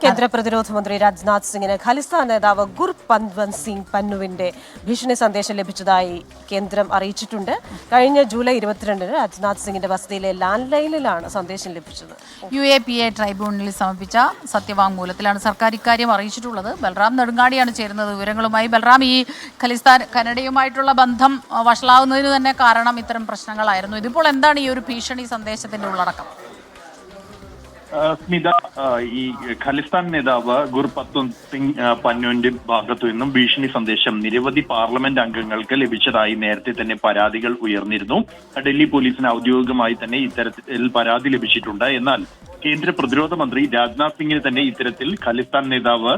കേന്ദ്ര പ്രതിരോധ മന്ത്രി രാജ്നാഥ് സിംഗിന് ഖലിസ്ഥാൻ നേതാവ് ഗുർപത്വന്ത് സിംഗ് പന്നുവിന്റെ ഭീഷണി സന്ദേശം ലഭിച്ചതായി കേന്ദ്രം അറിയിച്ചിട്ടുണ്ട്. കഴിഞ്ഞ ജൂലൈ 22-ന് രാജ്നാഥ് സിംഗിന്റെ വസതിയിലെ ലാൻഡ് ലൈനിലാണ് സന്ദേശം ലഭിച്ചത്. UAPA ട്രൈബ്യൂണലിൽ സമർപ്പിച്ച സത്യവാങ്മൂലത്തിലാണ് സർക്കാർ ഇക്കാര്യം അറിയിച്ചിട്ടുള്ളത്. ബൽറാം നെടുങ്ങാടിയാണ് ചേരുന്നത് വിവരങ്ങളുമായി. ബൽറാം, ഈ ഖലിസ്ഥാൻ കനഡയുമായിട്ടുള്ള ബന്ധം വഷളാവുന്നതിന് തന്നെ കാരണം ഇത്തരം പ്രശ്നങ്ങളായിരുന്നു. ഇതിപ്പോൾ എന്താണ് ഈ ഒരു ഭീഷണി സന്ദേശത്തിന്റെ ഉള്ളടക്കം? സ്മിത, ഈ ഖലിസ്ഥാൻ നേതാവ് ഗുർപത്വന്ത് സിംഗ് പന്നുവിന്റെ ഭാഗത്തു നിന്നും ഭീഷണി സന്ദേശം നിരവധി പാർലമെന്റ് അംഗങ്ങൾക്ക് ലഭിച്ചതായി നേരത്തെ തന്നെ പരാതികൾ ഉയർന്നിരുന്നു. ഡൽഹി പോലീസിന് ഔദ്യോഗികമായി തന്നെ ഇത്തരത്തിൽ പരാതി ലഭിച്ചിട്ടുണ്ട്. എന്നാൽ കേന്ദ്ര പ്രതിരോധ മന്ത്രി രാജ്നാഥ് സിംഗിന് തന്നെ ഇത്തരത്തിൽ ഖലിസ്ഥാൻ നേതാവ്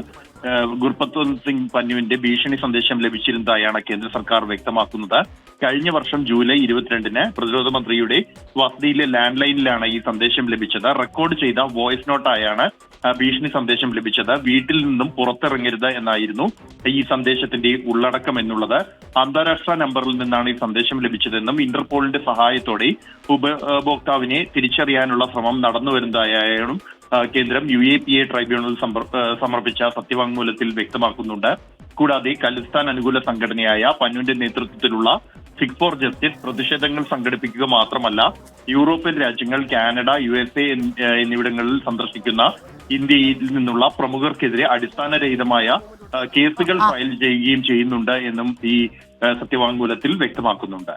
ഗുർപത്വന്ത് സിംഗ് പന്നുവിന്റെ ഭീഷണി സന്ദേശം ലഭിച്ചിരുന്നതായാണ് കേന്ദ്ര സർക്കാർ വ്യക്തമാക്കുന്നത്. കഴിഞ്ഞ വർഷം ജൂലൈ 22-ന് പ്രതിരോധ മന്ത്രിയുടെ വസതിയിലെ ലാൻഡ് ലൈനിലാണ് ഈ സന്ദേശം ലഭിച്ചത്. റെക്കോർഡ് ചെയ്ത വോയിസ് നോട്ടായാണ് ഭീഷണി സന്ദേശം ലഭിച്ചത്. വീട്ടിൽ നിന്നും പുറത്തിറങ്ങരുത് എന്നായിരുന്നു ഈ സന്ദേശത്തിന്റെ ഉള്ളടക്കം എന്നുള്ളത്. അന്താരാഷ്ട്ര നമ്പറിൽ നിന്നാണ് ഈ സന്ദേശം ലഭിച്ചതെന്നും ഇന്റർപോളിന്റെ സഹായത്തോടെ ഉപഭോക്താവിനെ തിരിച്ചറിയാനുള്ള ശ്രമം നടന്നുവരുന്നതായും കേന്ദ്രം UAPA ട്രൈബ്യൂണൽ സമർപ്പിച്ച സത്യവാങ്മൂലത്തിൽ വ്യക്തമാക്കുന്നുണ്ട്. കൂടാതെ ഖലിസ്ഥാൻ അനുകൂല സംഘടനയായ പന്നുവിന്റെ നേതൃത്വത്തിലുള്ള സിഖ് ഫോർ ജസ്റ്റിസ് പ്രതിഷേധങ്ങൾ സംഘടിപ്പിക്കുക മാത്രമല്ല, യൂറോപ്യൻ രാജ്യങ്ങൾ, കാനഡ, USA എന്നിവിടങ്ങളിൽ സന്ദർശിക്കുന്ന ഇന്ത്യയിൽ നിന്നുള്ള പ്രമുഖർക്കെതിരെ അടിസ്ഥാനരഹിതമായ കേസുകൾ ഫയൽ ചെയ്യുകയും ചെയ്യുന്നുണ്ട് എന്നും ഈ സത്യവാങ്മൂലത്തിൽ വ്യക്തമാക്കുന്നുണ്ട്.